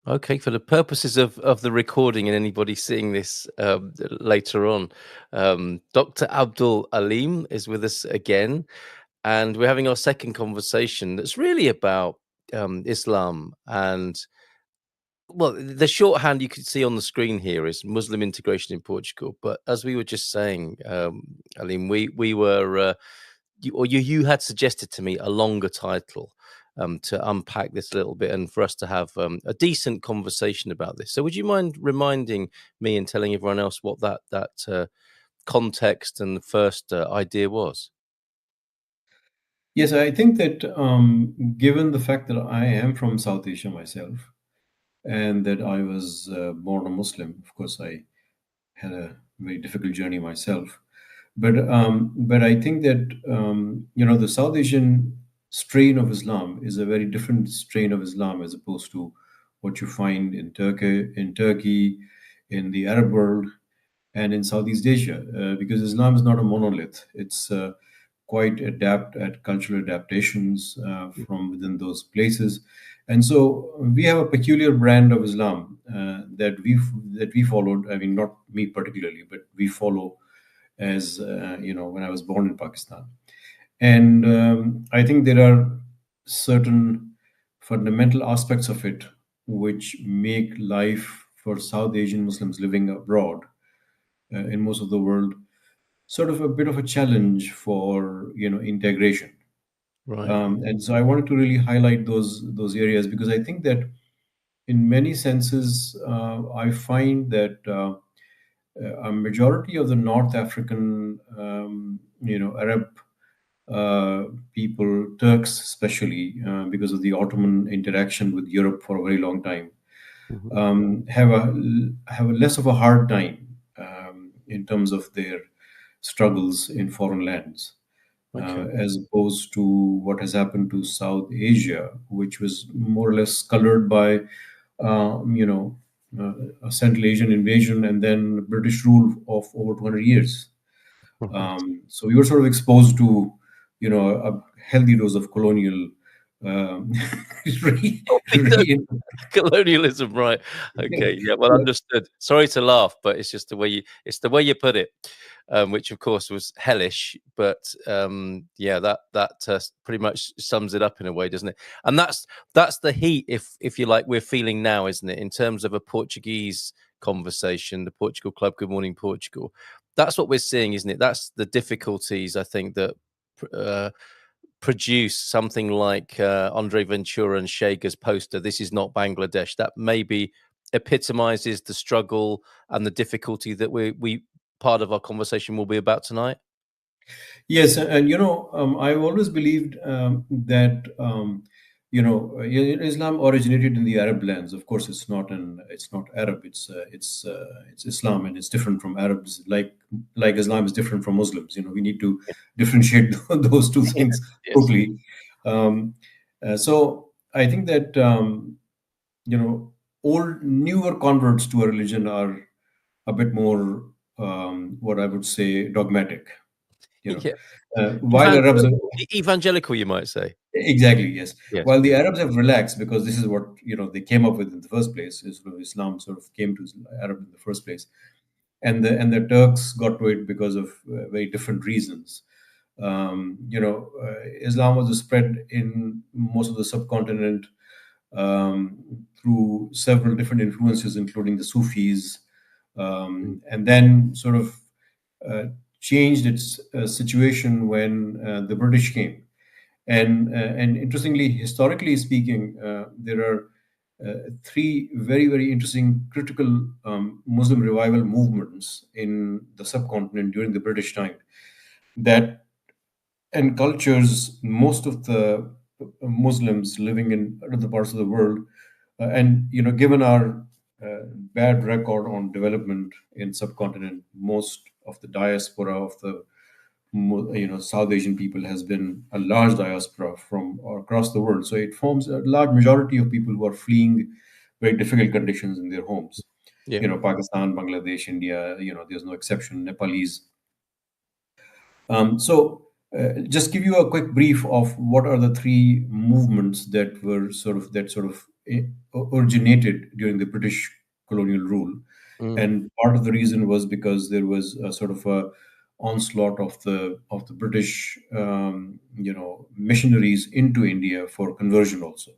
Okay, for the purposes of the recording and anybody seeing this later on, Dr. Abdul Alim is with us again, and we're having our second conversation that's really about Islam. And well, the shorthand you can see on the screen here is Muslim integration in Portugal. But as we were just saying, Alim, we were you had suggested to me a longer title to unpack this a little bit and for us to have a decent conversation about this. So, would you mind reminding me and telling everyone else what that context and the first idea was? Yes, I think that given the fact that I am from South Asia myself and that I was born a Muslim, of course, I had a very difficult journey myself. But I think that the South Asian strain of Islam is a very different strain of Islam as opposed to what you find in Turkey, in the Arab world, and in Southeast Asia, because Islam is not a monolith. It's quite adapt at cultural adaptations from within those places, and so we have a peculiar brand of Islam that we followed. I mean, not me particularly, but we follow as when I was born in Pakistan, and I think there are certain fundamental aspects of it which make life for South Asian Muslims living abroad in most of the world sort of a bit of a challenge for integration. Right. And so I wanted to really highlight those areas because I think that in many senses I find that a majority of the North African Arab people, Turks especially, because of the Ottoman interaction with Europe for a very long time, Hmm. have a less of a hard time in terms of their struggles in foreign lands, Okay. as opposed to what has happened to South Asia, which was more or less colored by, a Central Asian invasion and then British rule of over 200 years. Right. So we were sort of exposed to, a healthy dose of colonial um, re, Oh, we do. re, Colonialism, right? Okay, yeah, well understood. Sorry to laugh, but it's just the way you put it, which of course was hellish. But yeah, that pretty much sums it up in a way, doesn't it? And that's the heat, if you like, we're feeling now, isn't it? In terms of a Portuguese conversation, the Portugal Club, Good Morning Portugal. That's what we're seeing, isn't it? That's the difficulties I think that uh, produce something like Andre Ventura and Shager's poster, "This is not Bangladesh," that maybe epitomizes the struggle and the difficulty that we part of our conversation will be about tonight. Yes, and I've always believed that Islam originated in the Arab lands. Of course, it's not Arab. It's Islam, and it's different from Arabs. Like Islam is different from Muslims. We need to differentiate those two Yes, things yes. totally. Um, so I think that you know old newer converts to a religion are a bit more what I would say dogmatic. You know, Yeah. while Arabs are, Evangelical, evangelical, you might say. exactly, yes. Yes, While the yes. Arabs have relaxed because this is what they came up with in the first place. Is sort of Islam sort of came to Arab in the first place, and the Turks got to it because of very different reasons. Islam was spread in most of the subcontinent through several different influences, including the Sufis, Mm. and then sort of uh, changed its situation when the British came. And interestingly, historically speaking, there are three very, very interesting critical Muslim revival movements in the subcontinent during the British time that encultures most of the Muslims living in other parts of the world. And given our bad record on development in subcontinent, most of the diaspora of the South Asian people has been a large diaspora from across the world. So it forms a large majority of people who are fleeing very difficult conditions in their homes. Yeah. Pakistan, Bangladesh, India. There's no exception. Nepalese. Just give you a quick brief of what are the three movements that eh, originated during the British colonial rule, Mm, and part of the reason was because there was a sort of a onslaught of the British, missionaries into India for conversion. Also,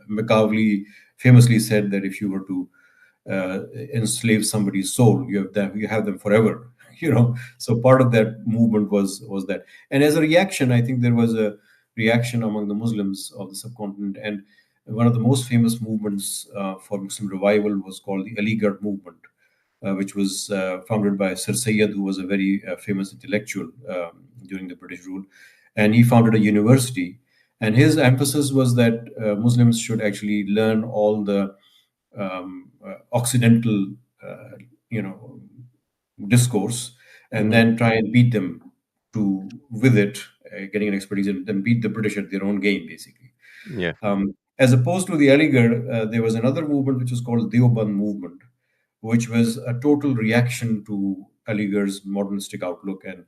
Macaulay famously said that if you were to enslave somebody's soul, you have them forever. So part of that movement was that, and as a reaction, I think there was a reaction among the Muslims of the subcontinent, and one of the most famous movements for Muslim revival was called the Aligarh movement, which was founded by Sir Syed, who was a very famous intellectual during the British rule, and he founded a university. And his emphasis was that Muslims should actually learn all the Occidental, uh, you know, discourse, and mhm, then try and beat them to with it, getting an expertise, and then beat the British at their own game, basically. yeah. As opposed to the Aligarh, there was another movement which was called Deoband movement, which was a total reaction to Aligarh's modernistic outlook, and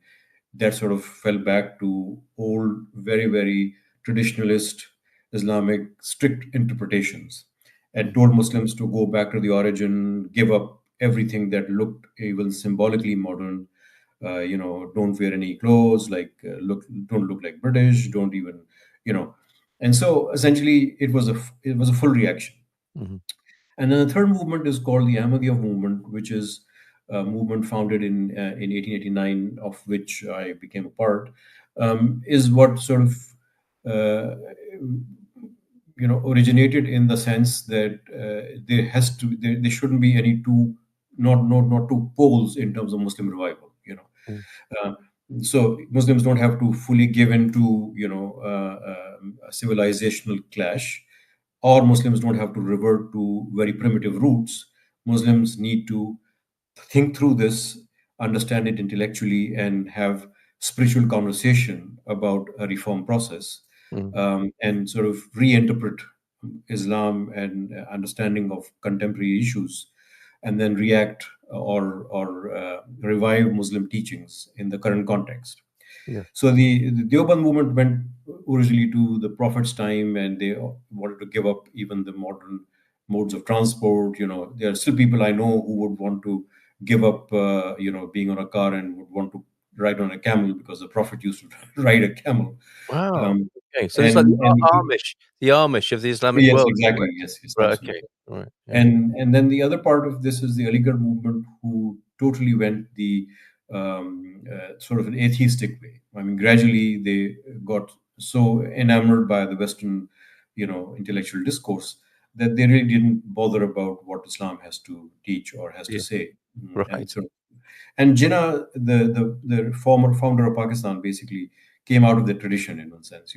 that sort of fell back to old, very, very traditionalist Islamic strict interpretations, and Mhm, told Muslims to go back to the origin, give up everything that looked even symbolically modern. Don't wear any clothes, like don't look like British, don't even, you know. And so essentially, it was a full reaction. mhm, And then the third movement is called the Ahmadiyya movement, which is a movement founded in 1889, of which I became a part. Is what sort of uh, originated in the sense that there shouldn't be any two, not two poles in terms of Muslim revival. mm, Uh, so Muslims don't have to fully give in to a civilizational clash, or Muslims don't have to revert to very primitive roots. Muslims need to think through this, understand it intellectually, and have spiritual conversation about a reform process, mm, and sort of reinterpret Islam and understanding of contemporary issues, and then react or revive Muslim teachings in the current context. yeah. So the Deoband movement went originally to the Prophet's time, and they wanted to give up even the modern modes of transport. There are still people I know who would want to give up, being on a car, and would want to ride on a camel because the Prophet used to ride a camel. Wow. Um, Okay, so it's like and and he, The Amish of the Islamic yes, world in a exactly, way. yes, yes, Right, okay. absolutely. All right, yeah. And then the other part of this is the Aligarh movement, who totally went the sort of an atheistic way. I mean, gradually they got so enamored by the Western, intellectual discourse, that they really didn't bother about what Islam has to teach or has to Yeah, say. right. And so, and Jinnah, the former founder of Pakistan, basically came out of the tradition in one sense.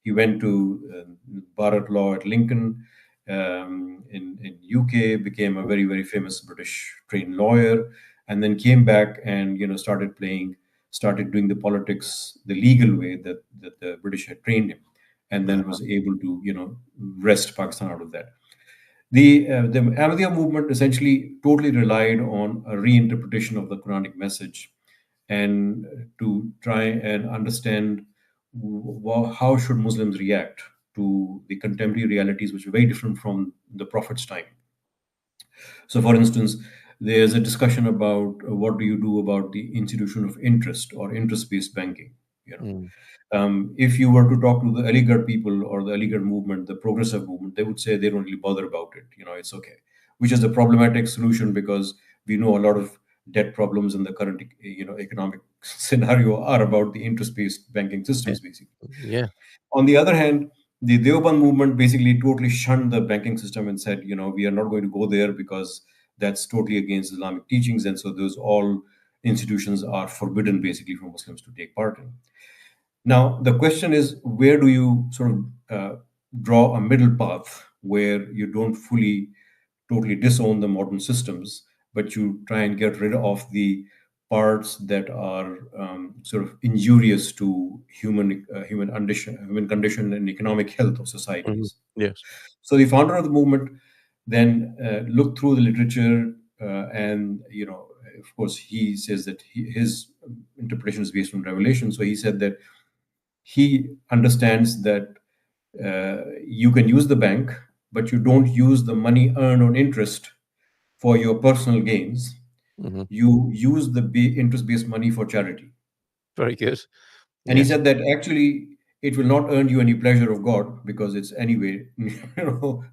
He went to Bharat Law at Lincoln, in UK, became a very, very famous British trained lawyer, and then came back and started doing the politics the legal way that the British had trained him, and then Uh-huh. was able to wrest Pakistan out of that. The Ahmadiyya movement essentially totally relied on a reinterpretation of the Quranic message, and to try and understand how should Muslims react to the contemporary realities, which are very different from the Prophet's time. So, for instance, there's a discussion about what do you do about the institution of interest or interest-based banking. You know, Mm, if you were to talk to the Aligarh people or the Aligarh movement, the progressive movement, they would say they don't really bother about it. It's okay, which is a problematic solution because we know a lot of debt problems in the current, economic scenario are about the interest-based banking yeah, systems, basically. yeah. On the other hand, the Deoband movement basically totally shunned the banking system and said, we are not going to go there because that's totally against Islamic teachings, and so those all institutions are forbidden basically for Muslims to take part in. Now, the question is, where do you sort of draw a middle path where you don't fully, totally disown the modern systems, but you try and get rid of the parts that are sort of injurious to human condition and economic health of Mhm. societies. Yes. So the founder of the movement then looked through the literature, and of course, he says that his interpretation is based on revelation. So he said that he understands that you can use the bank, but you don't use the money earned on interest for your personal gains. Hmm. You use the interest-based money for charity. Very good. And he Yes. said that actually it will not earn you any pleasure of God because it's anyway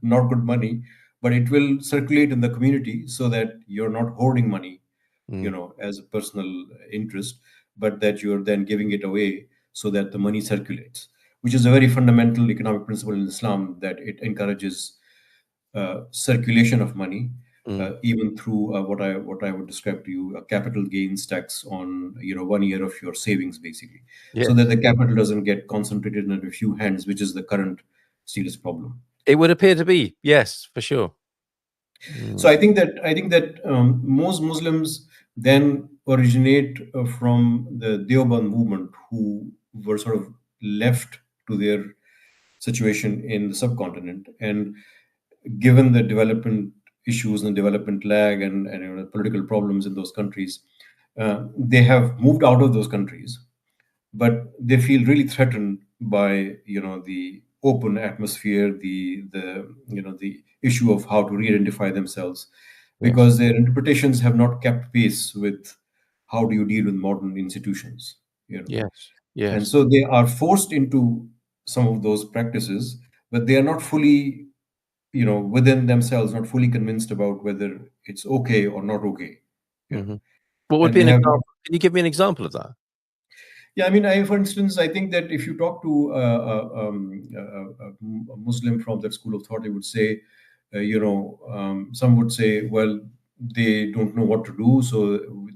not good money, but it will circulate in the community so that you're not hoarding money, Mm. as a personal interest, but that you're then giving it away so that the money circulates, which is a very fundamental economic principle in Islam, that it encourages circulation of money, Mm. even through what I would describe to you, a capital gains tax on 1 year of your savings, basically, so that Yes. the capital doesn't get concentrated in a few hands, which is the current serious problem. It would appear to be. Yes, for sure. So Mm. I think that most Muslims then originate from the Deoband movement, who were sort of left to their situation in the subcontinent, and given the development issues and development lag and political problems in those countries, they have moved out of those countries, but they feel really threatened by the open atmosphere, the issue of how to re-identify themselves, Yes. because their interpretations have not kept pace with how do you deal with modern institutions. Yes. And Yes. so they are forced into some of those practices, but they are not fully, within themselves, not fully convinced about whether it's okay or not okay. you know Hmm. What would and be they an have. example? Can you give me an example of that? Yeah, I mean, for instance, I think that if you talk to a Muslim from that school of thought, he would say, some would say, well, they don't know what to do, so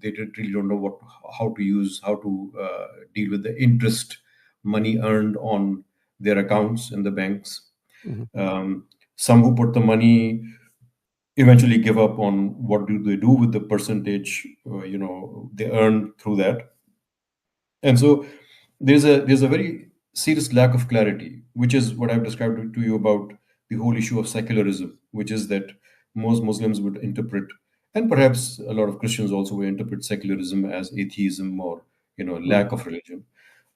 really don't know how to deal with the interest money earned on their accounts in the banks. Hmm. Um, some who put the money eventually give up on what do they do with the percentage, they earn through that. And so there's a very serious lack of clarity, which is what I've described to you about the whole issue of secularism, which is that most Muslims would interpret, and perhaps a lot of Christians also would interpret secularism as atheism, or Mm. lack of religion.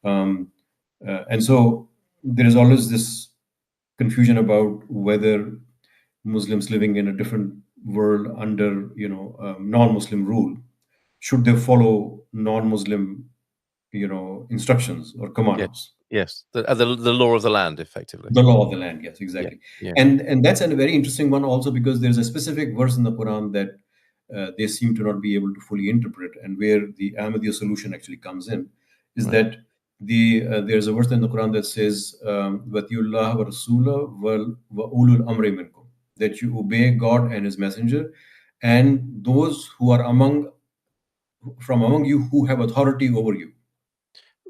Um, and so there is always this confusion about whether Muslims living in a different world under non-Muslim rule, should they follow non-Muslim instructions or Yes. commands. Yes. The law of the land, effectively. The law of the land, yes, Yeah. exactly. Yeah. And that's a very interesting one also, because there's a specific verse in the Quran that they seem to not be able to fully interpret, and where the Ahmadiyya solution actually comes in, is Right. that there's a verse in the Quran that says, "Watiullah wa Rasula wa ulul amri minkum," that you obey God and His Messenger, and those who are among you who have authority over you.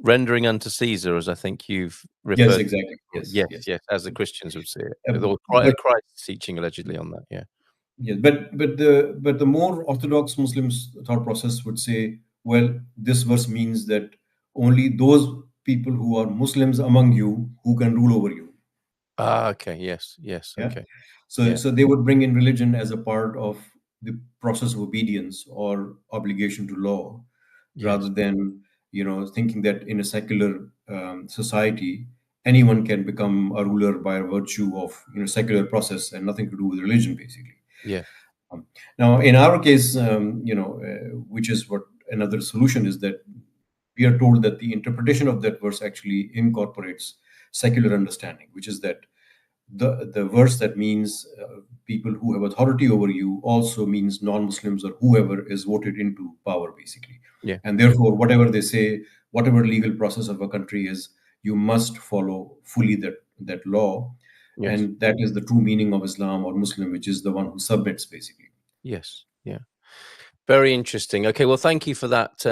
Rendering unto Caesar, as I think you've Yes, referred exactly. to. Yes, Yes. yes. Yes. As the Christians would see Uh, it, or but Christ's teaching allegedly on that. Yeah. Yes, but the more orthodox Muslims thought process would say, well, this verse means that only those people who are Muslims among you who can rule over you. Ah. Okay. Yes. Yes. Yeah. Okay. So Yeah. so they would bring in religion as a part of the process of obedience or obligation to law, rather Yes. than thinking that in a secular society anyone can become a ruler by virtue of secular process and nothing to do with religion, basically. Yeah. Um, Now, in our case, which is what another solution is, that we are told that the interpretation of that verse actually incorporates secular understanding, which is that the verse that means people who have authority over you also means non-Muslims or whoever is voted into power, basically. Yeah. And therefore, whatever they say, whatever legal process of a country is, you must follow fully that law, Yes. and that is the true meaning of Islam or Muslim, which is the one who submits, basically. Yes. Yeah. Very interesting. Okay, well, thank you for that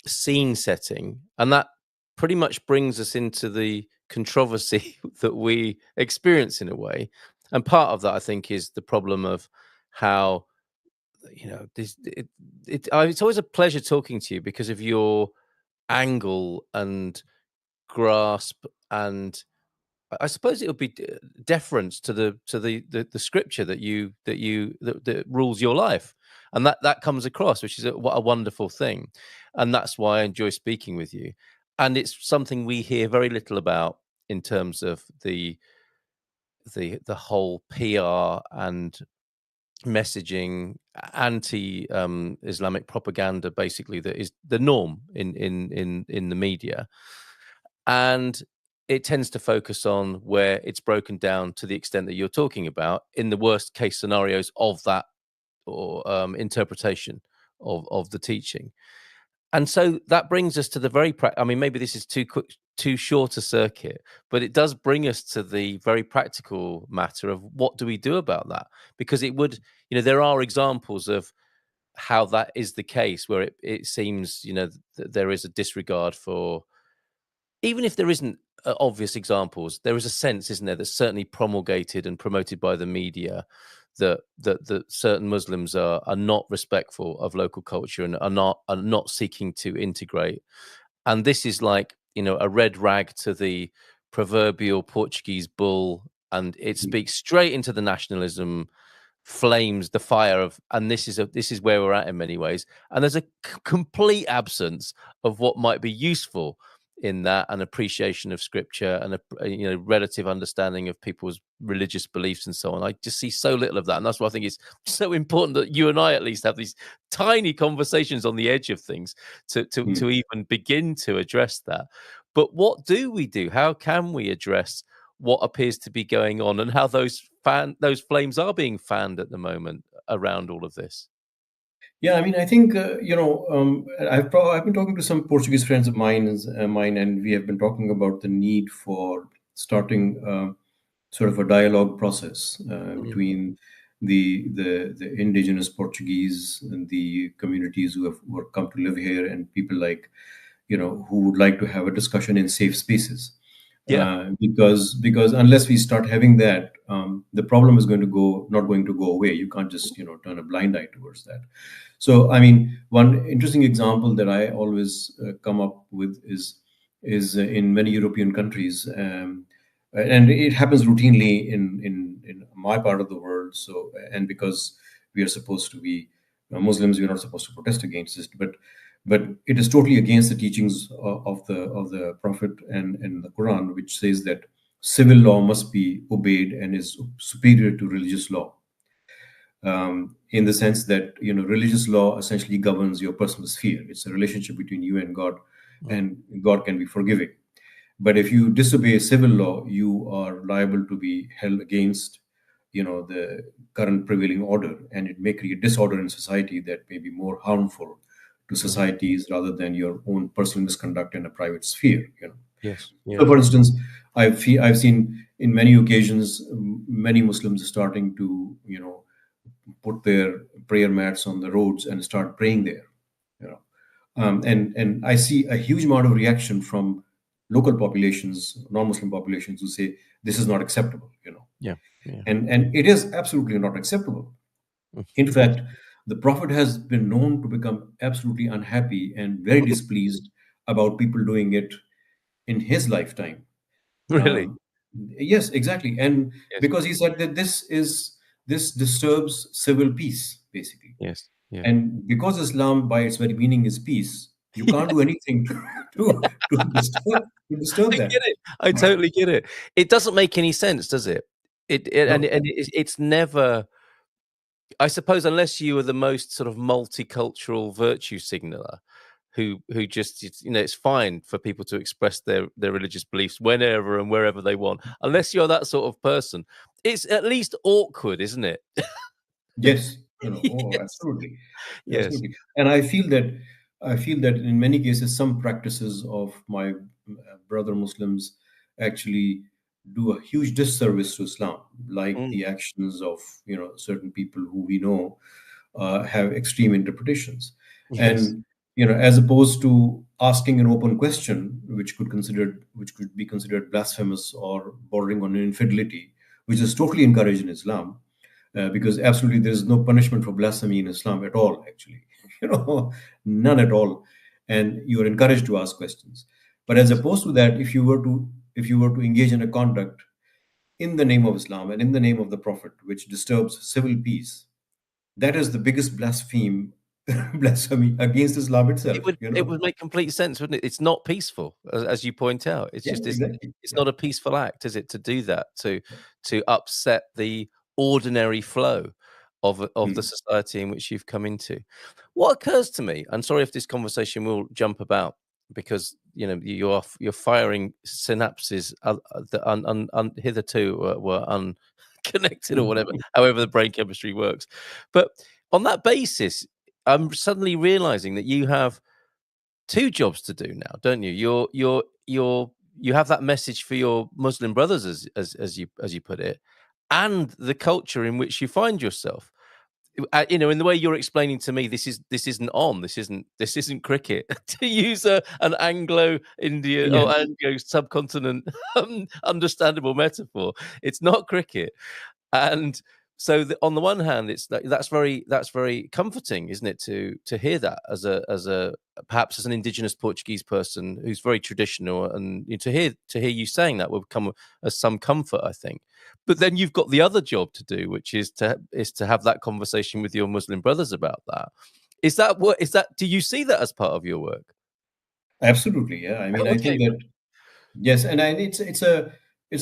scene setting, and that pretty much brings us into the controversy that we experience in a way. And part of that, I think, is the problem of how it's always a pleasure talking to you because of your angle and grasp, and I suppose it would be deference to the scripture that rules your life, and that comes across, which is what a wonderful thing, and that's why I enjoy speaking with you. And it's something we hear very little about in terms of the whole PR and messaging, anti Islamic propaganda, basically, that is the norm in the media, and it tends to focus on where it's broken down to the extent that you're talking about in the worst case scenarios of that, or interpretation of the teaching. And so that brings us to the very I mean, maybe this is too quick, too short a circuit, but it does bring us to the very practical matter of what do we do about that? Because it would, there are examples of how that is the case, where it seems, that there is a disregard for, even if there isn't obvious examples, there is a sense, isn't there, that's certainly promulgated and promoted by the media, that certain Muslims are not respectful of local culture and are not seeking to integrate. And this is like, a red rag to the proverbial Portuguese bull, and it speaks straight into the nationalism flames, the fire of, and this is where we're at in many ways. And there's a complete absence of what might be useful in that, an appreciation of scripture, and a relative understanding of people's religious beliefs and so on. I just see so little of that, and that's why I think it's so important that you and I at least have these tiny conversations on the edge of things to even begin to address that. But what do we do? How can we address what appears to be going on, and how those flames are being fanned at the moment around all of this? Yeah, I mean, I think I've been talking to some Portuguese friends of mine, and we have been talking about the need for starting sort of a dialogue process Mm, between the indigenous Portuguese and the communities who have come to live here, and people like, who would like to have a discussion in safe spaces. yeah. Because unless we start having that, the problem is not going to go away. You can't just turn a blind eye towards that. So, I mean, one interesting example that I always come up with is in many European countries, and it happens routinely in my part of the world. So, and because we are supposed to be Muslims, we are not supposed to protest against this, but it is totally against the teachings of the Prophet and the Quran, which says that civil law must be obeyed and is superior to religious law, in the sense that religious law essentially governs your personal sphere. It's a relationship between you and God, Mm, and God can be forgiving. But if you disobey civil law, you are liable to be held against the current prevailing order, and it may create disorder in society that may be more harmful to mm. societies rather than your own personal misconduct in a private sphere. Yes, So, yes. for instance, I've seen in many occasions many Muslims starting to put their prayer mats on the roads and start praying there. You know, and I see a huge amount of reaction from local populations, non-Muslim populations, who say this is not acceptable. Yeah, yeah. And it is absolutely not acceptable. Mm. In fact, the Prophet has been known to become absolutely unhappy and very displeased about people doing it in his lifetime. Really? Um, yes, exactly, and Yes, because he said that this disturbs civil peace, basically. yes, yeah. And because Islam, by its very meaning, is peace, you can't do anything to disturb I that. get it. I totally get it. It doesn't make any sense, does it? No. It's never. I suppose, unless you are the most sort of multicultural virtue signaler, who just, it's fine for people to express their religious beliefs whenever and wherever they want. Unless you're that sort of person, it's at least awkward, isn't it? Yes, oh, Yes, absolutely, yes. absolutely. And I feel that in many cases, some practices of my brother Muslims actually do a huge disservice to Islam, like Mm, the actions of certain people who we know have extreme interpretations, yes, and as opposed to asking an open question, which could be considered blasphemous or bordering on infidelity, which is totally encouraged in Islam, because absolutely there is no punishment for blasphemy in Islam at all, actually, none at all, and you are encouraged to ask questions. But as yes, opposed to that, if you were to engage in a conduct in the name of Islam and in the name of the Prophet, which disturbs civil peace, that is the biggest blaspheme blasphemy against Islam itself. It would make complete sense, wouldn't it? It's not peaceful, as you point out. It's Yeah, just exactly. it's Yeah. not a peaceful act, is it, to do that, to upset the ordinary flow of the Mm. society in which you've come into. What occurs to me, and sorry if this conversation will jump about because you're firing synapses that hitherto were unconnected or whatever, however the brain chemistry works. But on that basis, I'm suddenly realizing that you have two jobs to do now, don't you? You have that message for your Muslim brothers, as you put it, and the culture in which you find yourself. In the way you're explaining to me, this isn't cricket, to use an Anglo-Indian or Yes, Anglo subcontinent understandable metaphor. It's not cricket, and so on the one hand, that's very comforting, isn't it, to hear that as a perhaps as an indigenous Portuguese person who's very traditional, and to hear you saying that will come as some comfort, I think. But then you've got the other job to do, which is to have that conversation with your Muslim brothers about that. Is that? Do you see that as part of your work? absolutely. Yeah, I mean, I Okay. think that yes, and it's a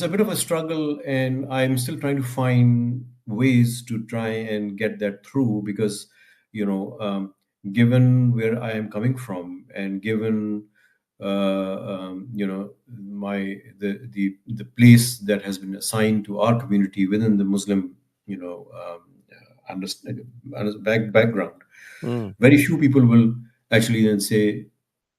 bit of a struggle, and I'm still trying to find ways to try and get that through because, you know, given where I am coming from, and given the place that has been assigned to our community within the Muslim, understand, background, Mm. very few people will actually then say,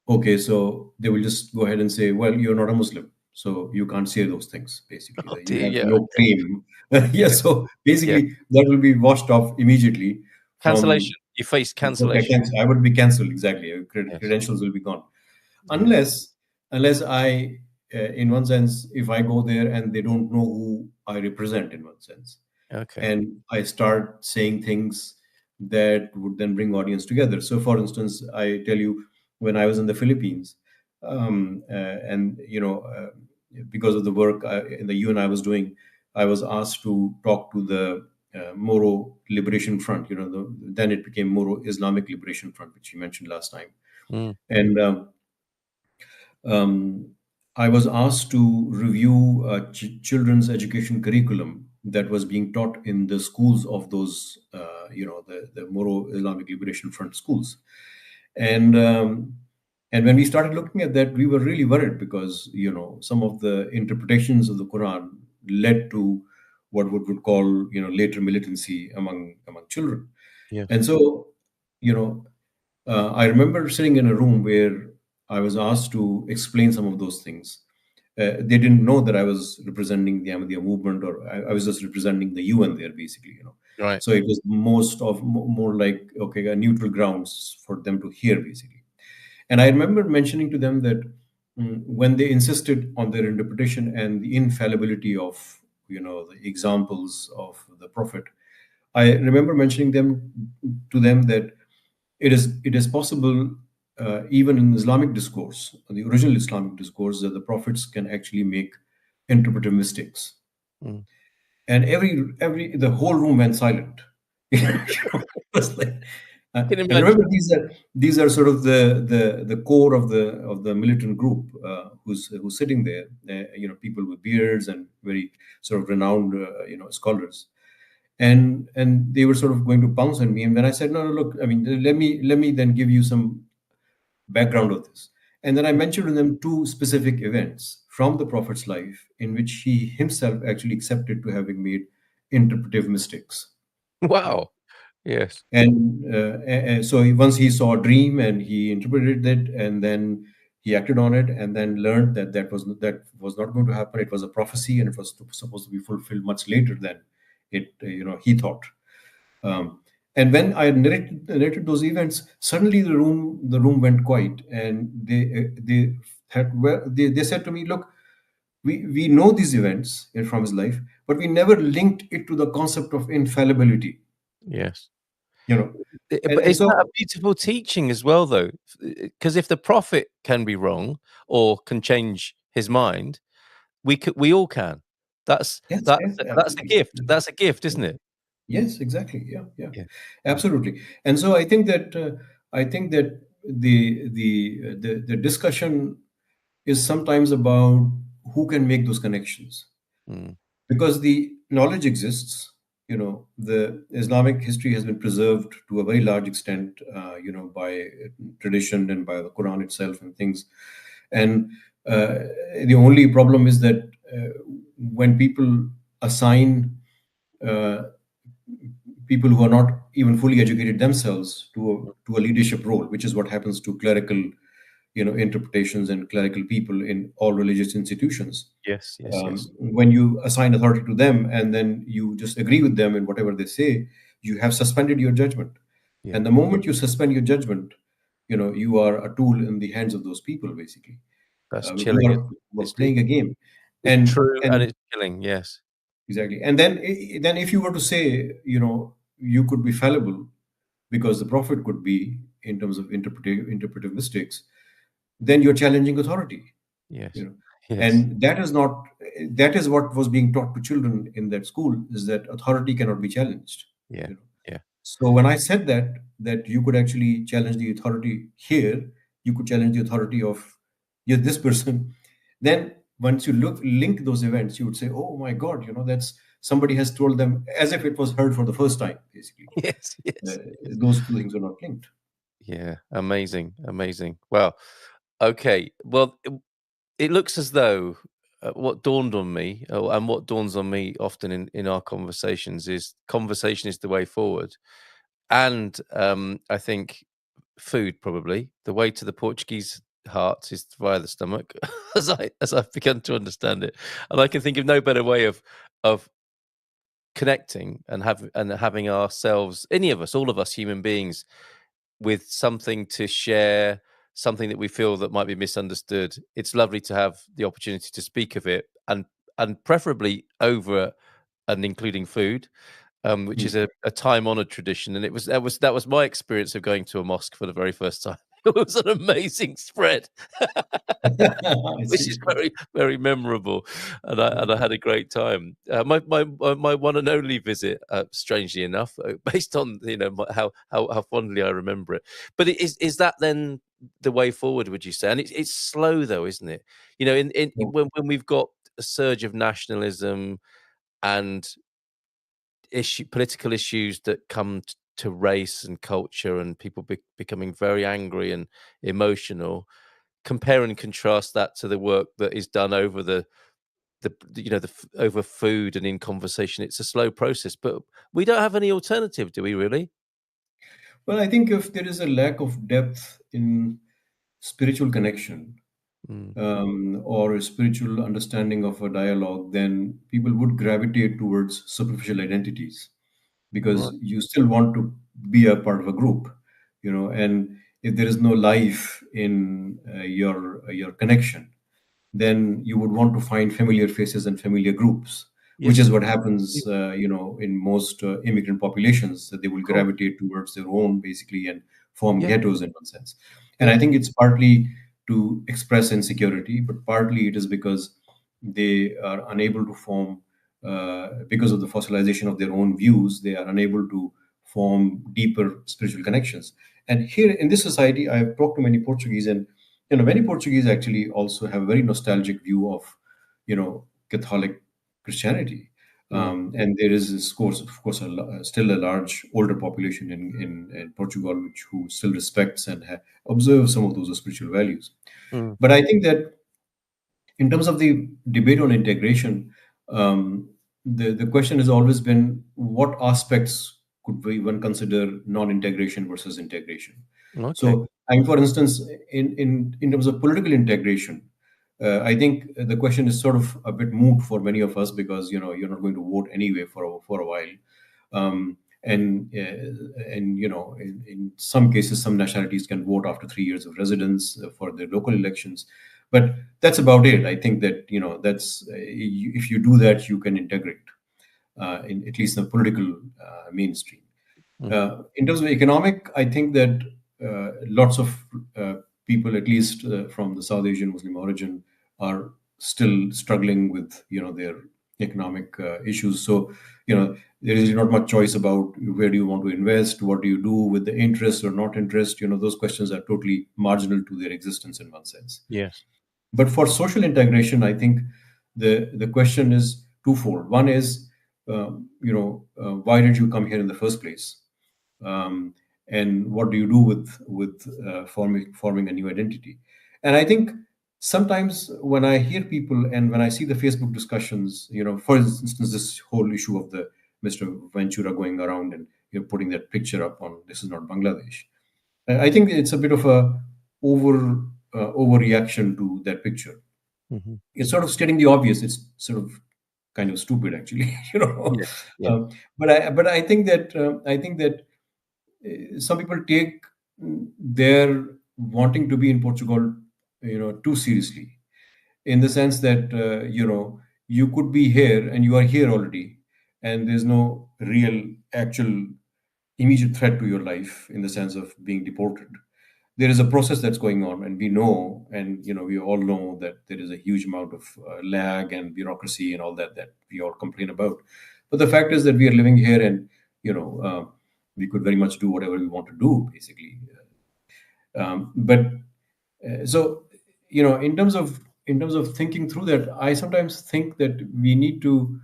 okay, so they will just go ahead and say, well, you're not a Muslim, so you can't say those things, basically, Oh that you dear, have yeah, no okay, claim. Yeah, yeah, so yeah. basically, that will be washed off immediately from, Cancellation. You face okay, cancellation. I would be cancelled, exactly. Yes. Credentials will be gone. Yeah. Unless I, in one sense, if I go there and they don't know who I represent, in one sense, Okay. and I start saying things that would then bring audience together. So, for instance, I tell you, when I was in the Philippines, and because of the work in the UN I was doing, I was asked to talk to the Moro Liberation Front. Then it became Moro Islamic Liberation Front, which you mentioned last time, Mm. and um, I was asked to review children's education curriculum that was being taught in the schools of those, the Moro Islamic Liberation Front schools. And when we started looking at that, we were really worried because some of the interpretations of the Quran led to what would call later militancy among children. Yes. And so, you know, I remember sitting in a room where I was asked to explain some of those things. They didn't know that I was representing the Ahmadiyya movement, or I was just representing the UN there, basically. Right. So it was more like, okay, a neutral grounds for them to hear, basically. And I remember mentioning to them that when they insisted on their interpretation and the infallibility of the examples of the Prophet, I remember mentioning to them that it is possible, even in Islamic discourse, the original Islamic discourse, that the prophets can actually make interpretive mistakes. Mm. And every the whole room went silent. It was like, Can and imagine. remember, these are sort of the core of the militant group, who's sitting there. People with beards and very sort of renowned scholars, and they were sort of going to pounce on me. And when I said, no, no, look, I mean, let me then give you some background of this. And then I mentioned to them two specific events from the Prophet's life in which he himself actually accepted to having made interpretive mistakes. You know, Wow. Yes. and so once he saw a dream and he interpreted it, and then he acted on it, and then learned that was not going to happen. It was a prophecy, and it was supposed to be fulfilled much later than he thought. Um, and when I narrated those events, suddenly the room went quiet, and they said to me, "Look, we know these events from his life, but we never linked it to the concept of infallibility." Yes. You know, and But and isn't that a so beautiful teaching as well, though? Because if the prophet can be wrong or can change his mind, we all can. That's yes, that yes, that's a absolutely. gift. That's a gift, isn't it? Yes, exactly. Yeah, yeah, Yeah. Yeah. absolutely. And so I think that the discussion is sometimes about who can make those connections, Mm. because the knowledge exists. The Islamic history has been preserved to a very large extent, by tradition and by the Quran itself and things. And the only problem is that when people assign uh, people who are not even fully educated themselves to a leadership role, which is what happens to clerical, interpretations and clerical people in all religious institutions. Yes, yes, yes. When you assign authority to them and then you just agree with them in whatever they say, you have suspended your judgment. Yeah. And the moment you suspend your judgment, you are a tool in the hands of those people, basically, That's who chilling, isn't are, it? who are playing a game. It's And true and and it's chilling. Yes. exactly. And then if you were to say, you could be fallible because the prophet could be, in terms of interpretive mistakes, then you're challenging authority. you Yes. know Yes. and that is what was being taught to children in that school, is that authority cannot be challenged. Yeah. you know Yeah. so when I said that you could actually challenge the authority here, you could challenge the authority of, yes, this person, then once you link those events, you would say, oh my God, that's somebody has told them, as if it was heard for the first time, basically. Yes. uh, Yes. those two things are not linked. Yeah. Amazing. Amazing. Well, okay. Well, it looks as though what dawned on me, and what dawns on me often in our conversations, is conversation is the way forward. And I think food, probably the way to the Portuguese heart is via the stomach, as I've begun to understand it. And I can think of no better way of connecting and having ourselves, any of us, all of us human beings, with something to share, something that we feel that might be misunderstood. It's lovely to have the opportunity to speak of it, and preferably over and including food, which Hmm. is a time-honored tradition. And that was my experience of going to a mosque for the very first time. It was an amazing spread. I Which see. is very, very memorable, and I Yeah. and I had a great time. My one and only visit, strangely enough, based on how fondly I remember it. But is that then the way forward? Would you say? And it's slow though, isn't it? No. When we've got a surge of nationalism and political issues that come to race and culture, and people becoming very angry and emotional. Compare and contrast that to the work that is done over over food and in conversation. It's a slow process, but we don't have any alternative, do we really? Well, I think if there is a lack of depth in spiritual connection, Mm, or a spiritual understanding of a dialogue, then people would gravitate towards superficial identities, because right. you still want to be a part of a group, and if there is no life in your connection, then you would want to find familiar faces and familiar groups, which Yes. is what Yeah, happens, in most immigrant populations, that they will of course. gravitate towards their own, basically, and form Yeah, ghettos in one sense. And yeah. I think it's partly to express insecurity, but partly it is because they are unable to form, because of the fossilization of their own views, they are unable to form deeper spiritual connections. And here in this society, I've talked to many Portuguese, and many Portuguese actually also have a very nostalgic view of, Catholic Christianity. Mm, And there is this course, of course, still a large older population in Portugal, which who still respects and observes some of those spiritual values. mm. But I think that in terms of the debate on integration, the question has always been, what aspects could we one consider non-integration versus integration? Okay. So, I mean, for instance, in terms of political integration, I think the question is sort of a bit moot for many of us, because you're not going to vote anyway for a while, and in some cases, some nationalities can vote after 3 years of residence for their local elections, but that's about it. I think that if you do that, you can integrate, in at least the political mainstream. Mm, In terms of economic, I think that lots of people, at least from the South Asian Muslim origin, are still struggling with their economic issues. So there is not much choice about where do you want to invest, what do you do with the interest or not interest. Those questions are totally marginal to their existence in one sense. Yes. But for social integration, I think the question is twofold. One is, why did you come here in the first place? um, and what do you do with forming a new identity? And I think sometimes when I hear people and when I see the Facebook discussions, for instance, this whole issue of the Mr. Ventura going around and putting that picture up on "This is not Bangladesh." I think it's a bit of a overreaction to that picture. Hmm. It's sort of stating the obvious. It's sort of kind of stupid, actually. Yeah. Yeah. But I think that some people take their wanting to be in Portugal, too seriously, in the sense that you could be here and you are here already, and there's no real, actual, immediate threat to your life in the sense of being deported. There is a process that's going on, and we know, and we all know that there is a huge amount of lag and bureaucracy and all that we all complain about. But the fact is that we are living here, and we could very much do whatever we want to do, basically. But so in terms of thinking through that, I sometimes think that we need to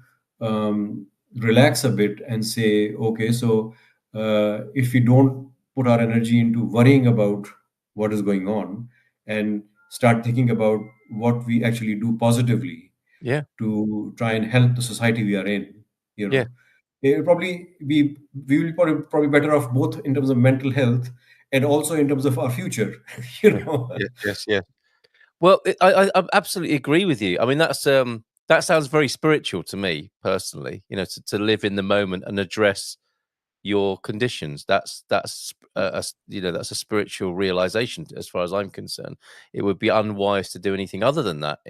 relax a bit and say, okay, so if we don't put our energy into worrying about what is going on and start thinking about what we actually do positively Yeah. to try and help the society we are in, you Yeah. know it will probably be we will probably better off both in terms of mental health and also in terms of our future. you Yeah. know Yes. Yes. Yes. Well, I absolutely agree with you. I mean, that sounds very spiritual to me personally. To live in the moment and address your conditions. That's a spiritual realization as far as I'm concerned. It would be unwise to do anything other than that.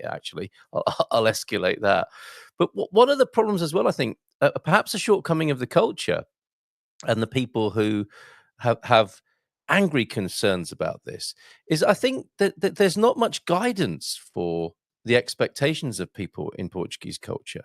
Actually, I'll escalate that. But one of the problems as well, I think, perhaps a shortcoming of the culture and the people who have angry concerns about this is I think that there's not much guidance for the expectations of people in Portuguese culture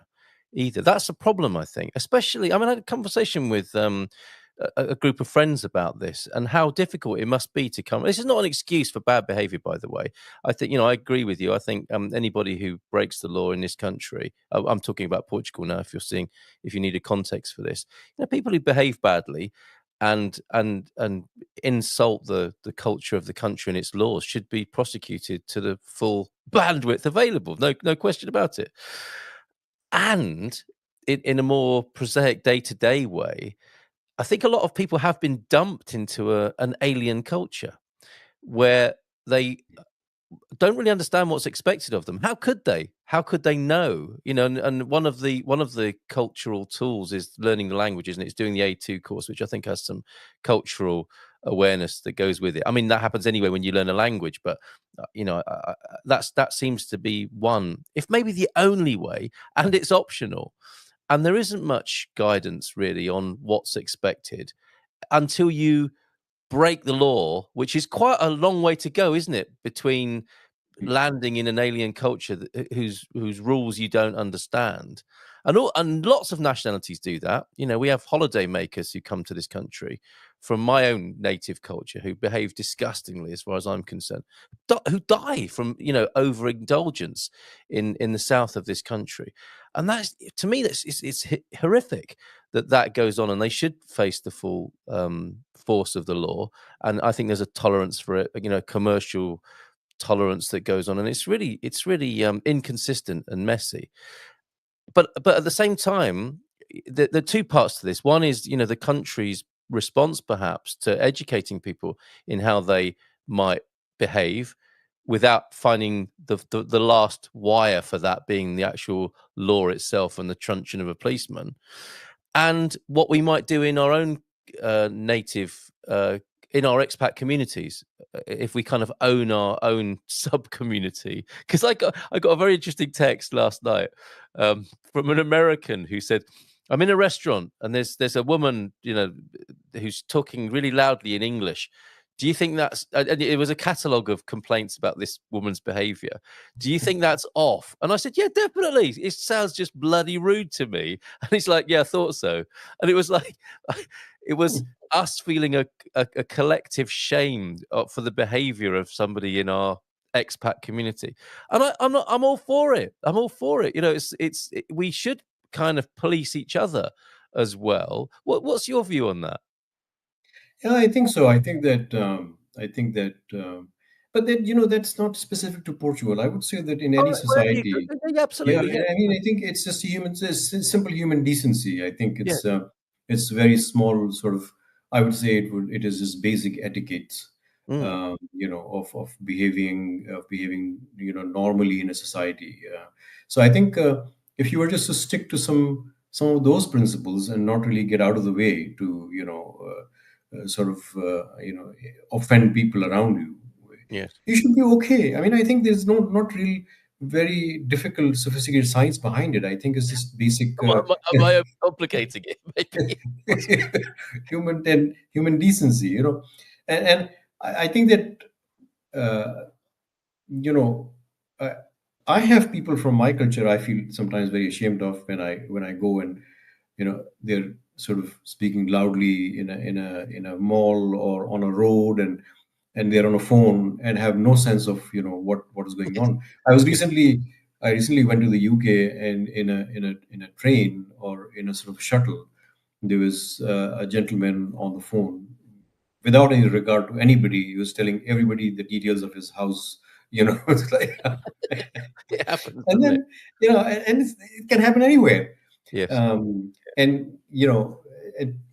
either. That's a problem, I think. Especially, I mean, I had a conversation with a group of friends about this and how difficult it must be to come. This is not an excuse for bad behavior, by the way. I think, I agree with you. I think anybody who breaks the law in this country, I'm talking about Portugal now, if you need a context for this, people who behave badly and insult the culture of the country and its laws should be prosecuted to the full bandwidth available. No question about it. And in a more prosaic day-to-day way, I think a lot of people have been dumped into an alien culture where they don't really understand what's expected of them. How could they? How could they know? And one of the cultural tools is learning the languages, and it's doing the A2 course, which I think has some cultural awareness that goes with it. I mean, that happens anyway when you learn a language, but that seems to be one, if maybe the only way, and it's optional. And there isn't much guidance really on what's expected until you break the law, which is quite a long way to go, isn't it? Between landing in an alien culture whose rules you don't understand, and lots of nationalities do that. We have holiday makers who come to this country from my own native culture who behave disgustingly, as far as I'm concerned, who die from overindulgence in the south of this country, and that's, to me, it's horrific that goes on, and they should face the full force of the law. And I think there's a tolerance for it, commercial tolerance that goes on, and it's really inconsistent and messy. But at the same time, the two parts to this. One is, the country's response perhaps to educating people in how they might behave without finding the last wire for that being the actual law itself and the truncheon of a policeman, and what we might do in our own native in our expat communities, if we kind of own our own sub community. Because I got a very interesting text last night from an American who said, I'm in a restaurant and there's a woman, who's talking really loudly in English Do you think that's and it was a catalogue of complaints about this woman's behaviour. Do you think that's off? And I said, yeah, definitely. It sounds just bloody rude to me. And he's like, yeah, I thought so. And it was like, it was us feeling a collective shame for the behaviour of somebody in our expat community. And I'm not. I'm all for it. I'm all for it. You know, we should kind of police each other as well. What's your view on that? Yeah, I think so. But then, that's not specific to Portugal. I would say that in any Oh, wherever you go. society, Yeah, yeah, absolutely. Yeah. I mean, I think it's just it's simple human decency. I think Yeah. it's very small sort of. I would say it is just basic etiquette, Mm. of behaving, normally in a society. So I think if you were just to stick to some of those principles and not really get out of the way to, sort of, offend people around you, Yes. you should be okay. I mean, I think there's not really very difficult, sophisticated science behind it. I think it's just basic Am I complicating it? Maybe. human decency, and I think that uh, you know I, I have people from my culture I feel sometimes very ashamed of when I go and they're sort of speaking loudly in a mall or on a road, and they're on a phone and have no sense of what is going Yes. on. I recently went to the UK, and in a train or in a sort of shuttle, there was a gentleman on the phone without any regard to anybody. He was telling everybody the details of his house. It's like, It happens, and doesn't it? then it can happen anywhere. Yes. And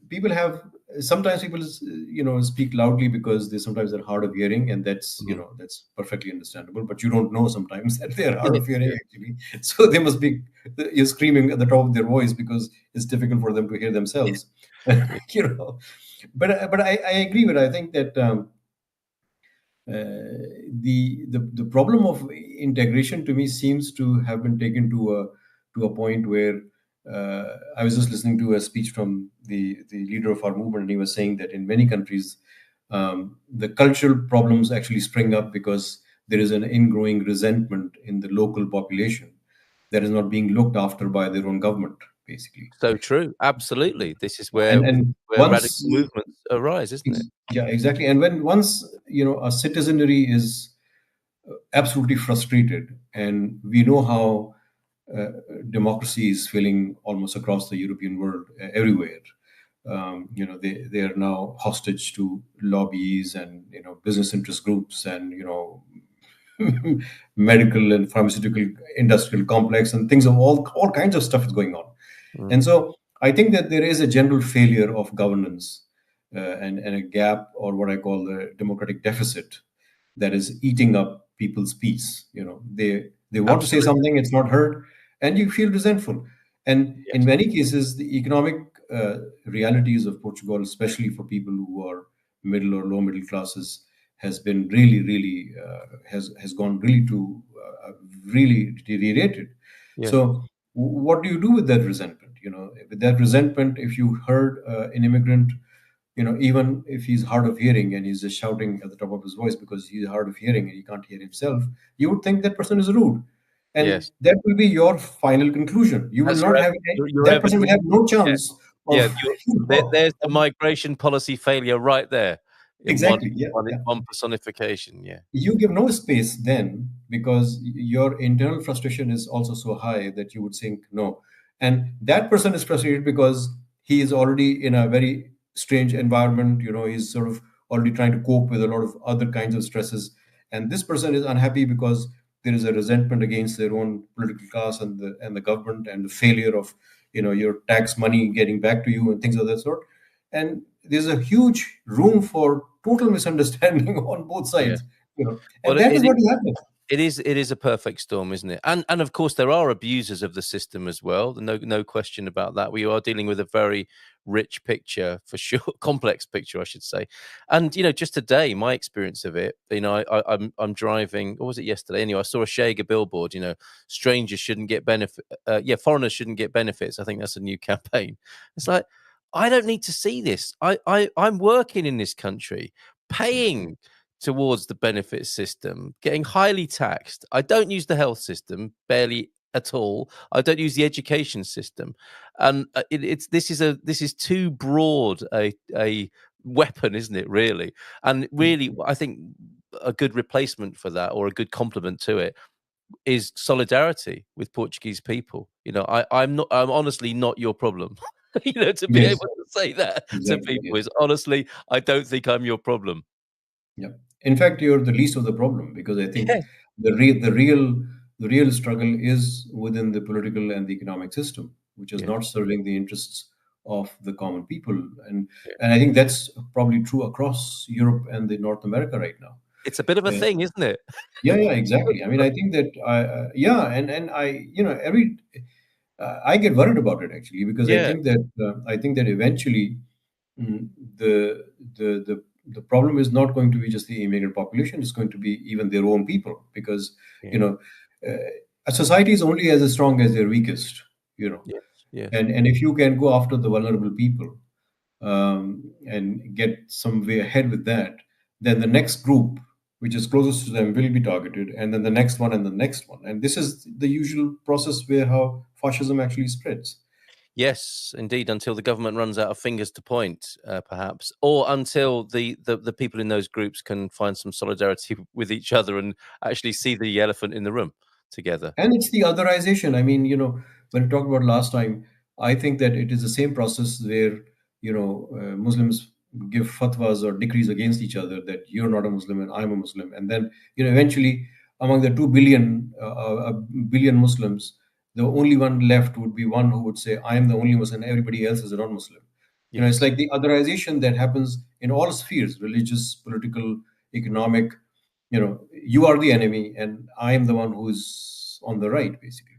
people have sometimes people speak loudly because they sometimes are hard of hearing, and that's Mhm. that's perfectly understandable. But you don't know sometimes that they're hard Yeah, of hearing yeah, actually, so they must be you're screaming at the top of their voice because it's difficult for them to hear yeah, themselves. yeah. But I agree with. I think that the problem of integration to me seems to have been taken to a point where I was just listening to a speech from the leader of our movement, and he was saying that in many countries the cultural problems actually spring up because there is an ingrowing resentment in the local population that is not being looked after by their own government, basically. So true. Absolutely. This is And where radical once movements arise, isn't it? yeah, exactly. And when once a citizenry is absolutely frustrated. And we know how uh, democracy is failing almost across the European world, everywhere. They are now hostage to lobbies and business interest groups, and medical and pharmaceutical industrial complex, and things of all kinds of stuff is going on. Mm. And so I think that there is a general failure of governance, and a gap, or what I call the democratic deficit, that is eating up people's peace. They want to say Absolutely. something, it's not heard, and you feel resentful. And in Yes. many cases, the economic realities of Portugal, especially for people who are middle or low middle classes, has been really, really has gone really to really deteriorated. Yes. So, what do you do with that resentment? With that resentment, if you heard an immigrant, even if he's hard of hearing and he's just shouting at the top of his voice because he's hard of hearing and he can't hear himself, you would think that person is rude. And Yes. that will be your final conclusion. You will That's not have your that person will evidence. have no Yeah. chance Yeah. of, you There's know, the migration policy failure right there in exactly. Yeah. Yeah. one personification. Yeah. You give no space then because your internal frustration is also so high that you would think no. And that person is frustrated because he is already in a very strange environment. He's sort of already trying to cope with a lot of other kinds of stresses, and this person is unhappy because there is a resentment against their own political class and the government, and the failure of your tax money getting back to you and things of that sort. And there's a huge room for total misunderstanding on both Yeah. sides, and Well, that is what is happening. it is a perfect storm, isn't it? And of course there are abusers of the system as well. No question about that. We are dealing with a very rich picture for sure, complex picture, I should say. And just today, my experience of it, I'm driving. Or was it yesterday? Anyway, I saw a Shager billboard. Strangers shouldn't get benefit. Yeah, foreigners shouldn't get benefits. I think that's a new campaign. It's like I don't need to see this. I'm working in this country. paying towards the benefit system, getting highly taxed. I don't use the health system barely at all. I don't use the education system, and it's this is too broad a weapon, isn't it? Really, and really, I think a good replacement for that, or a good complement to it, is solidarity with Portuguese people. I'm honestly not your problem. To be Yes, able to say that to exactly. people Yes. is honestly, I don't think I'm your problem. Yeah. In fact, you're the least of the problem, because I think Yeah, the real struggle is within the political and the economic system, which is yeah, not serving the interests of the common people. And yeah. and I think that's probably true across Europe and the North America right now. It's a bit of a Uh, thing, isn't it? yeah, yeah, exactly. I mean, I think that yeah, and I, every I get worried about it actually, because Yeah, I think that eventually, mm, the the problem is not going to be just the immigrant population; it's going to be even their own people, because you yeah, know, a society is only as strong as their weakest. You know, yes, yes, and if you can go after the vulnerable people, and get some way ahead with that, then the next group, which is closest to them, will be targeted, and then the next one and the next one. And this is the usual process where how fascism actually spreads. yes, indeed. Until the government runs out of fingers to point, perhaps, or until the people in those groups can find some solidarity with each other and actually see the elephant in the room together. And it's the otherization. I mean, when we talked about last time, I think that it is the same process where, Muslims give fatwas or decrees against each other, that you're not a Muslim and I'm a Muslim. And then, eventually, among the 2 billion, a billion Muslims, the only one left would be one who would say, I am the only Muslim, everybody else is a non Muslim. It's Yes. like the otherization that happens in all spheres: religious, political, economic. You are the enemy and I am the one who's on the right, basically.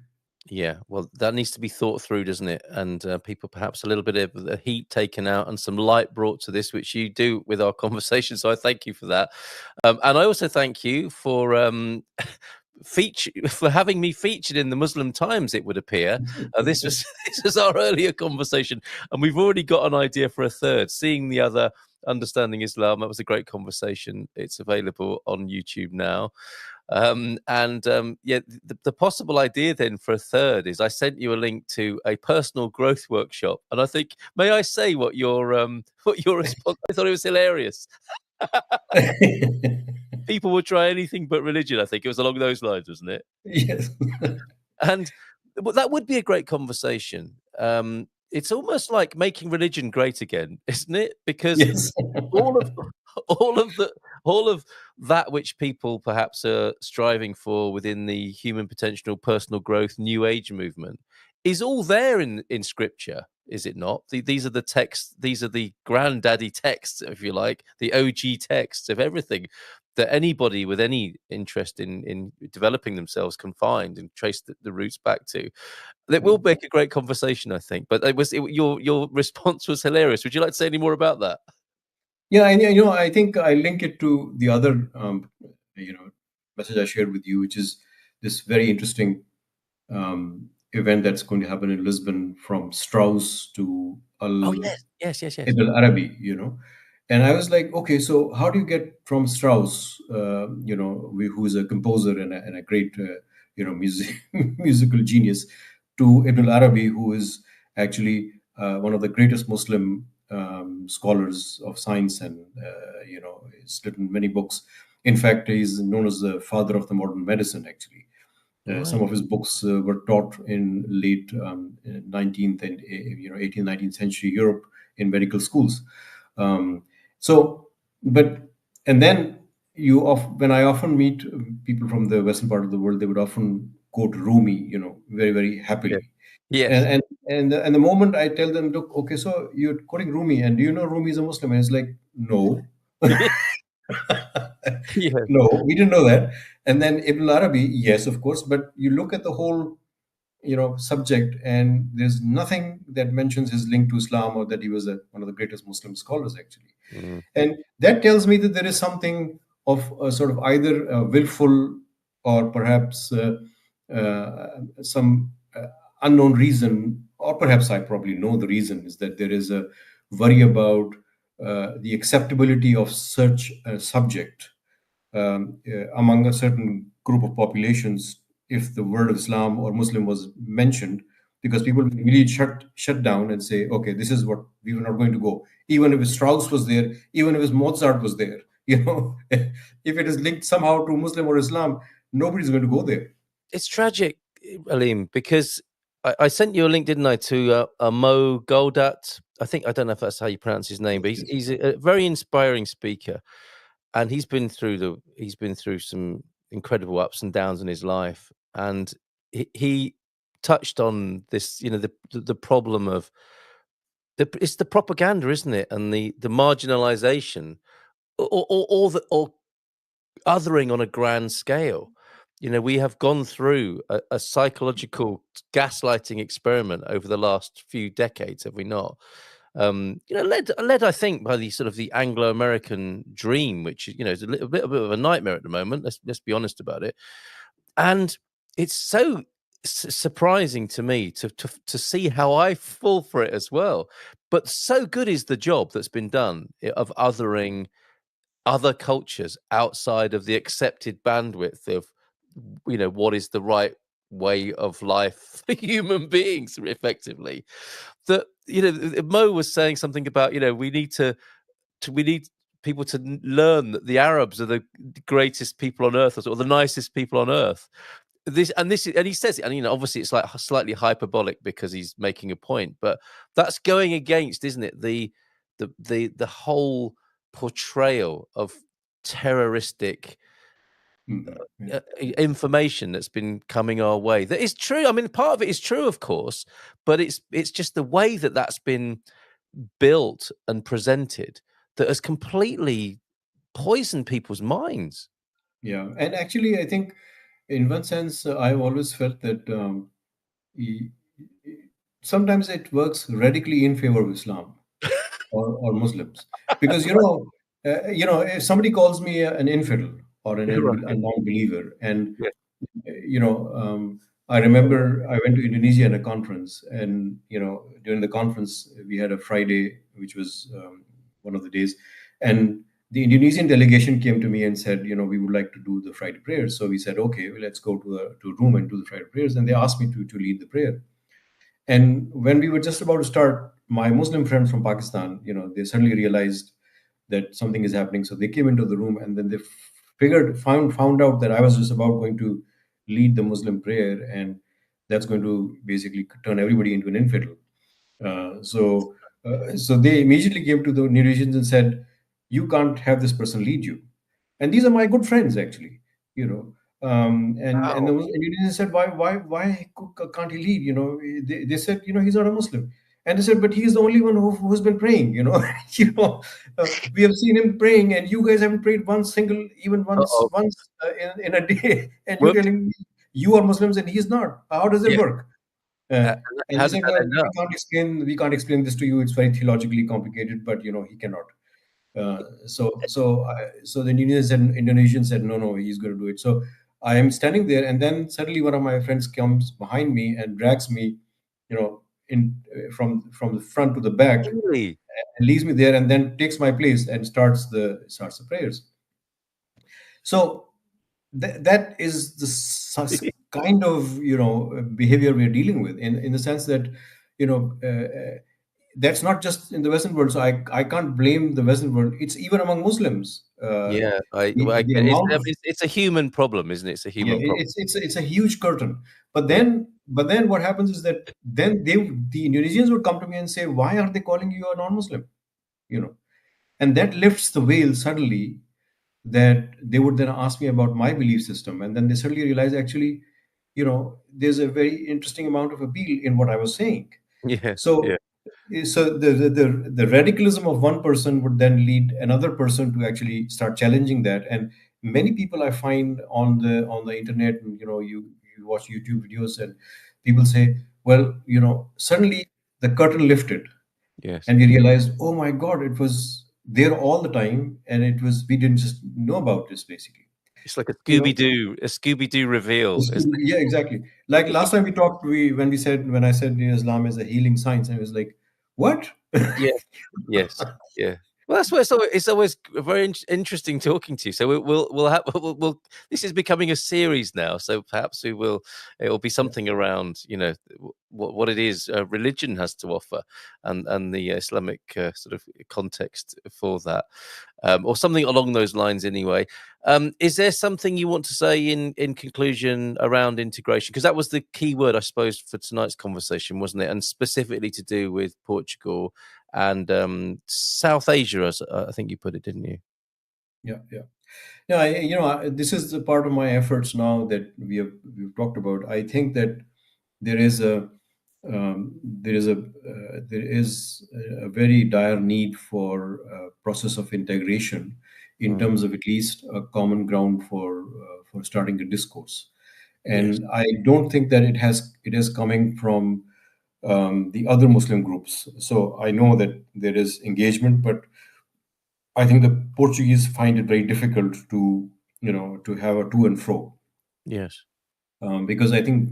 Yeah, well, that needs to be thought through, doesn't it? And people, perhaps a little bit of the heat taken out and some light brought to this, which you do with our conversation. So I thank you for that, and I also thank you for feature for having me featured in the Muslim Times. It would appear this was this was our earlier conversation, and we've already got an idea for a third. Seeing the other, understanding Islam. That was a great conversation. It's available on YouTube now. Yeah, the possible idea then for a third is I sent you a link to a personal growth workshop, and I think, may I say what your what your response? I thought it was hilarious. People would try anything but religion. I think it was along those lines, wasn't it? Yes. And that would be a great conversation. It's almost like making religion great again, isn't it? Because Yes. all of all of the all of that which people perhaps are striving for within the human potential, personal growth, new age movement is all there in scripture, is it not? These are the texts, these are the granddaddy texts, if you like, the OG texts of everything that anybody with any interest in developing themselves can find and trace the roots back to. It will make a great conversation, I think. But your response was hilarious. Would you like to say any more about that? Yeah, and I think I link it to the other, you know, message I shared with you, which is this very interesting event that's going to happen in Lisbon, from Strauss to Oh Al yes, yes, yes, yes. Ibn Arabi. And I was like, okay, so how do you get from Strauss, who is a composer and a great, musical genius, to Ibn Arabi, who is actually one of the greatest Muslim scholars of science, and he's written many books. In fact, he's known as the father of the modern medicine. Actually, some Right. of his books were taught in late 19th and 18th, 19th century Europe in medical schools. Um, so, but and then when I often meet people from the western part of the world, they would often quote Rumi, very very Yeah. happily. And Yes. and and the moment I tell them, look, okay, so you're quoting Rumi, and do you know Rumi is a Muslim? And it's like, no. Yes. No, we didn't know that. And then Ibn Arabi, yes, of course, but you look at the whole, subject, and there's nothing that mentions his link to Islam, or that he was one of the greatest Muslim scholars, actually. Mm. And that tells me that there is something of a sort of either willful, or perhaps some unknown reason, or perhaps I probably know the reason, is that there is a worry about the acceptability of such a subject among a certain group of populations if the word of Islam or Muslim was mentioned, because people will immediately shut down and say, okay, this is what we were not going to go. Even if Strauss was there, even if Mozart was there, if it is linked somehow to Muslim or Islam, nobody's going to go there. It's tragic, Aleem, because I sent you a link, didn't I, to Mo Goldat? I don't know if that's how you pronounce his name, Yes, but yes. he's a very inspiring speaker, and he's been through some incredible ups and downs in his life, and he touched on this, the problem of it's the propaganda, isn't it, and the marginalization, or othering on a grand scale. We have gone through a psychological gaslighting experiment over the last few decades, have we not? Led, I think, by the sort of the Anglo-American dream, which is a bit of a nightmare at the moment. Let's be honest about it. And it's so surprising to me to see how I fall for it as well. But so good is the job that's been done of othering other cultures outside of the accepted bandwidth of what is the right way of life for human beings, effectively. That Mo was saying something about we need people to learn that the Arabs are the greatest people on earth, or the nicest people on earth. And he says it, and obviously it's like slightly hyperbolic because he's making a point, but that's going against, isn't it, the whole portrayal of terroristic Yeah. information that's been coming our way. That is true. I mean, part of it is true, of course, but it's just the way that that's been built and presented that has completely poisoned people's minds. Yeah. And actually, I think in one sense, I've always felt that e- sometimes it works radically in favor of Islam or Muslims, because if somebody calls me an infidel or a Right. non-believer, and Yeah. you know, I remember I went to Indonesia in a conference, and during the conference we had a Friday, which was one of the days, and the Indonesian delegation came to me and said, we would like to do the Friday prayers. So we said, okay, well, let's go to a room and do the Friday prayers, and they asked me to lead the prayer. And when we were just about to start, my Muslim friends from Pakistan, they suddenly realized that something is happening. So they came into the room, and then they found out that I was just about going to lead the Muslim prayer, and that's going to basically turn everybody into an infidel. So they immediately came to the Indonesians and said, "You can't have this person lead you." And these are my good friends, actually. You know, and the Wow. Indonesians said, "Why can't he lead?" They said, "He's not a Muslim." And they said, "But he's the only one who's been praying." We have seen him praying, and you guys haven't prayed even Uh-oh. once in a day, and you're Whoops. telling me you are Muslims and he's not. How does it Yeah. work? Uh, and How they did said, that "Well, end up? we can't explain this to you. It's very theologically complicated, but he cannot." So the Indonesian said, "No, no, he's going to do it." So I am standing there, and then suddenly one of my friends comes behind me and drags me, in from the front to the back, Really? and leaves me there, and then takes my place and starts the prayers. So that is the kind of behavior we're dealing with, in the sense that you know that's not just in the Western world. So I can't blame the Western world. It's even among Muslims. Yeah, I The get it. amount of It's a human problem, isn't it? It's a Yeah, human problem. it's a huge curtain. But Yeah. then what happens is that then the Indonesians would come to me and say, "Why are they calling you a non-Muslim?" You know, and that lifts the veil suddenly, that they would then ask me about my belief system, and then they suddenly realize, actually, there's a very interesting amount of appeal in what I was saying. Yeah, So yeah, the radicalism of one person would then lead another person to actually start challenging that. And many people I find on the internet, and you watch YouTube videos, and people say, well, suddenly the curtain lifted, yes. and we realized, oh my God, it was there all the time, and we didn't just know about this, basically. It's like You know, A Scooby Doo reveal, isn't yeah, exactly. Like last time we talked, when I said Islam is a healing science, I was like, what? it? Yeah, yes, yeah. Well, that's why it's always very interesting talking to you. So we'll have we'll this is becoming a series now. So perhaps we will it'll be Yeah, something around what it is religion has to offer, and the Islamic sort of context for that, or something along those lines. Anyway, is there something you want to say in conclusion around integration? Because that was the key word, I suppose, for tonight's conversation, wasn't it? And specifically to do with Portugal and South Asia, as I think you put it, didn't you? yeah, yeah. Yeah, this is the part of my efforts now that we've talked about. I think that there is a there is a very dire need for a process of integration in Mm, terms of at least a common ground for starting a discourse. yes, And I don't think that it is coming from the other Muslim groups. So I know that there is engagement, but I think the Portuguese find it very difficult to to have a to and fro, yes, because I think,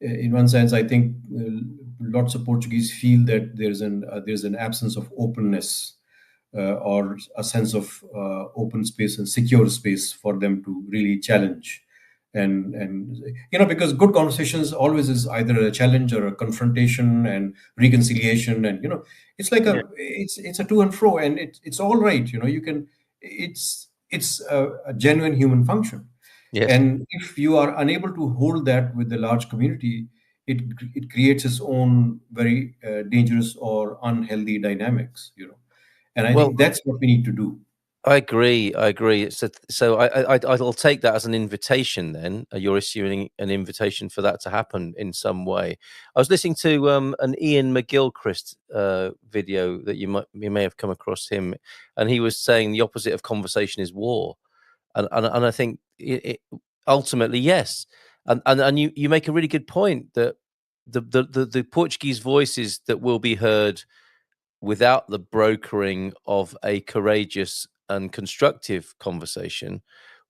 in one sense, I think lots of Portuguese feel that there's an absence of openness, or a sense of open space and secure space for them to really challenge. And because good conversations always is either a challenge or a confrontation and reconciliation, and it's like yeah, it's a to and fro, and it's all right. You can it's a genuine human function. yes. And if you are unable to hold that with the large community, it creates its own very dangerous or unhealthy dynamics. And I Well, think that's what we need to do. I agree. I agree. I'll take that as an invitation. Then you're issuing an invitation for that to happen in some way. I was listening to an Ian McGilchrist video that you may have come across him, and he was saying the opposite of conversation is war, and I think ultimately yes, and you make a really good point that the Portuguese voices that will be heard without the brokering of a courageous and constructive conversation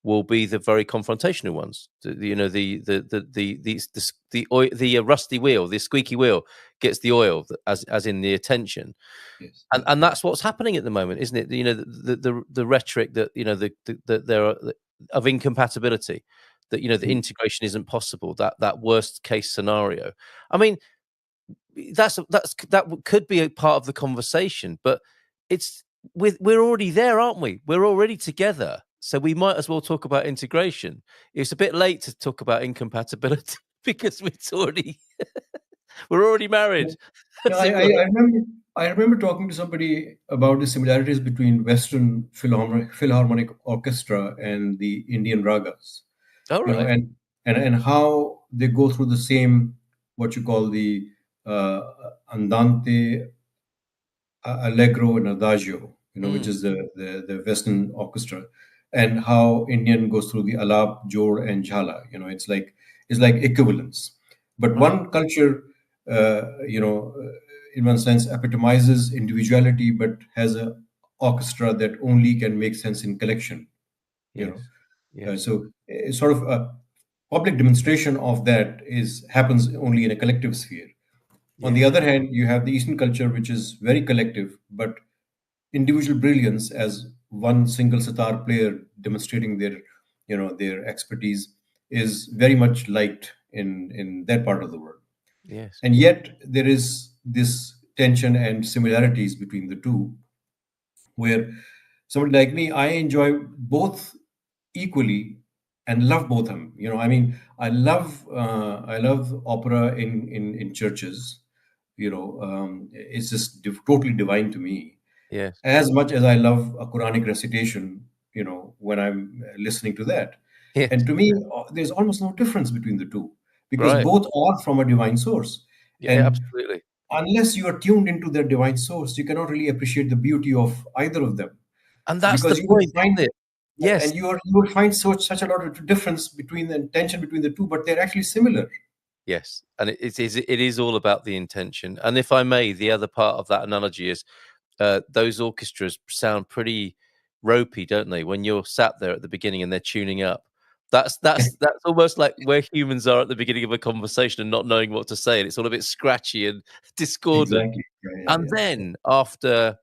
will be the very confrontational ones. The rusty wheel, the squeaky wheel gets the oil, as in the attention, Yes, and yeah, that's what's happening at the moment, isn't it? The rhetoric that there are of incompatibility, that the mm, integration isn't possible, that worst case scenario. I mean, that could be a part of the conversation, but it's we're already there, aren't we? We're already together, so we might as well talk about integration. It's a bit late to talk about incompatibility because we're already yeah. married, Yeah, as it were. I remember talking to somebody about the similarities between Western Philharmonic Orchestra and the Indian ragas. All you know right. and and how they go through the same, what you call the uh, andante, allegro, and adagio, which Mm, is the Western orchestra, and how Indian goes through the alap, jor, and jhala. It's like equivalence. But right. one culture, in one sense, epitomizes individuality, but has a orchestra that only can make sense in collection. you Yes. know Yes. so it's sort of a public demonstration of that is happens only in a collective sphere. On the Yes. other hand, you have the Eastern culture, which is very collective, but individual brilliance as one single sitar player demonstrating their expertise is very much liked in that part of the world. Yes. And yet there is this tension and similarities between the two, where somebody like me, I enjoy both equally and love both of them. I mean, I love opera in churches. It's just totally divine to me, Yes. as much as I love a Quranic recitation. When I'm listening to that, and Yes. to me, there's almost no difference between the two, because Right. both are from a divine source. Yeah. And Absolutely. unless you are tuned into their divine source, you cannot really appreciate the beauty of either of them, And that's the because you will point, find, isn't it? Yes. you will find such a lot of difference between the tension between the two, but they're actually similar. Yes, and it is all about the intention. And if I may, the other part of that analogy is those orchestras sound pretty ropey, don't they? When you're sat there at the beginning and they're tuning up, that's almost like where humans are at the beginning of a conversation and not knowing what to say, and it's all a bit scratchy and discordant. Exactly. Yeah, yeah, And yeah, then after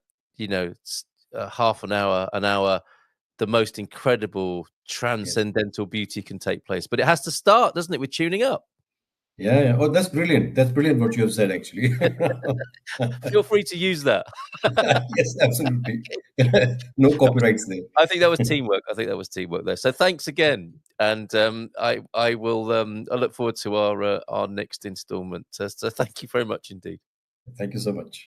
half an hour, the most incredible Yes. transcendental beauty can take place. But it has to start, doesn't it, with tuning up? Yeah, yeah. Oh, that's brilliant. That's brilliant what you have said, actually. Feel free to use that. Yes, absolutely. No copyrights there. I think that was teamwork. I think that was teamwork there. So thanks again, and I will I look forward to our next instalment. So thank you very much indeed. Thank you so much.